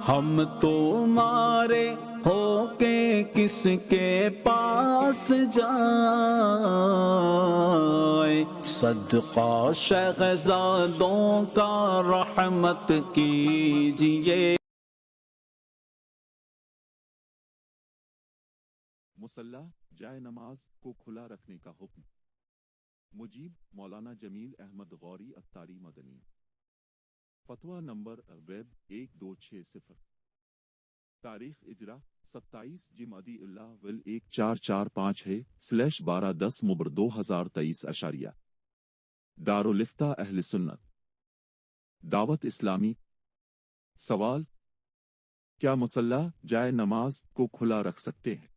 ہم تمہارے ہو کے کس کے پاس جائیں، صدقہ شہزادوں کا رحمت کیجئے۔ مصلی جائے نماز کو کھلا رکھنے کا حکم۔ مجیب مولانا جمیل احمد غوری اتاری مدنی۔ فتویٰ نمبر ویب 1260۔ تاریخ اجرا 27 جمادی الاول 1445 ہے /12/10 مبر 2023 اشاریہ۔ دارالفتہ اہل سنت دعوت اسلامی۔ سوال: کیا مصلی جائے نماز کو کھلا رکھ سکتے ہیں؟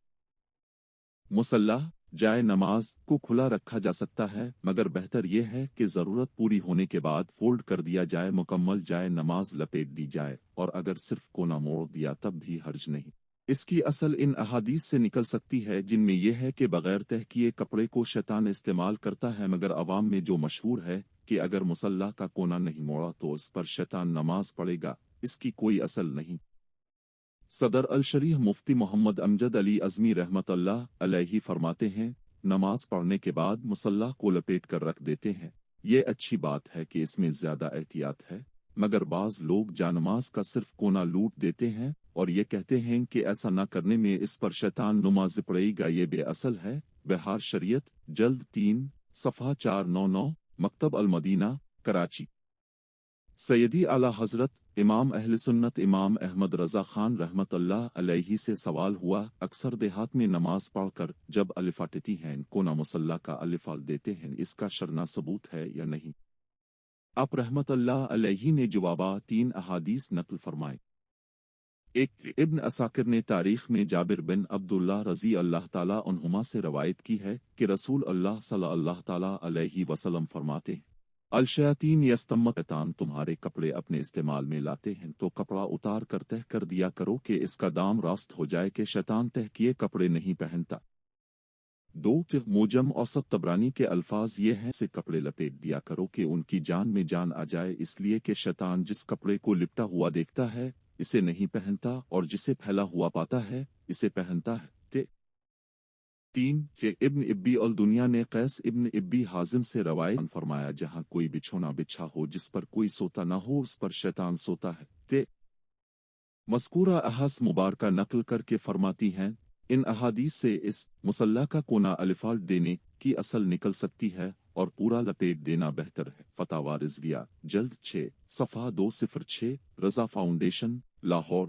مصلی جائے نماز کو کھلا رکھا جا سکتا ہے، مگر بہتر یہ ہے کہ ضرورت پوری ہونے کے بعد فولڈ کر دیا جائے، مکمل جائے نماز لپیٹ دی جائے، اور اگر صرف کونا موڑ دیا تب بھی حرج نہیں۔ اس کی اصل ان احادیث سے نکل سکتی ہے جن میں یہ ہے کہ بغیر تہہ کیے کپڑے کو شیطان استعمال کرتا ہے، مگر عوام میں جو مشہور ہے کہ اگر مصلی کا کونا نہیں موڑا تو اس پر شیطان نماز پڑھے گا، اس کی کوئی اصل نہیں۔ صدر الشریح مفتی محمد امجد علی اعظمی رحمت اللہ علیہ فرماتے ہیں، نماز پڑھنے کے بعد مصلی کو لپیٹ کر رکھ دیتے ہیں، یہ اچھی بات ہے کہ اس میں زیادہ احتیاط ہے، مگر بعض لوگ جانماز کا صرف کونا لوٹ دیتے ہیں اور یہ کہتے ہیں کہ ایسا نہ کرنے میں اس پر شیطان نماز پڑے گا، یہ بے اصل ہے۔ بہار شریعت جلد 3 صفحہ 499 مکتب المدینہ کراچی۔ سیدی اعلیٰ حضرت امام اہل سنت امام احمد رضا خان رحمت اللہ علیہ سے سوال ہوا، اکثر دیہات میں نماز پڑھ کر جب الفاٹتی ہیں کونا مصلی کا الفال دیتے ہیں، اس کا شرعی ثبوت ہے یا نہیں؟ آپ رحمت اللہ علیہ نے جوابات 3 احادیث نقل فرمائے۔ ایک ابن عساکر نے تاریخ میں جابر بن عبداللہ رضی اللہ تعالیٰ عنہما سے روایت کی ہے کہ رسول اللہ صلی اللہ تعالیٰ علیہ وسلم فرماتے ہیں، الشیاطین یستمتعون، تمہارے کپڑے اپنے استعمال میں لاتے ہیں تو کپڑا اتار کر تہہ کر دیا کرو کہ اس کا دام راست ہو جائے کہ شیطان تہہ کیے کپڑے نہیں پہنتا۔ 2 موجم اوسط طبرانی کے الفاظ یہ ہیں، سے کپڑے لپیٹ دیا کرو کہ ان کی جان میں جان آ جائے، اس لیے کہ شیطان جس کپڑے کو لپٹا ہوا دیکھتا ہے اسے نہیں پہنتا، اور جسے پھیلا ہوا پاتا ہے اسے پہنتا ہے۔ 3 ابن ابی الدنیا نے قیس ابن ابی حازم سے روایت فرمایا، جہاں کوئی بچھونا بچھا ہو جس پر کوئی سوتا نہ ہو اس پر شیطان سوتا ہے۔ مذکورہ احادیث مبارکہ نقل کر کے فرماتی ہیں، ان احادیث سے اس مصلی کا کونا الفال دینے کی اصل نکل سکتی ہے اور پورا لپیٹ دینا بہتر ہے۔ فتاوی رضویہ جلد 6 صفحہ 206 رضا فاؤنڈیشن لاہور۔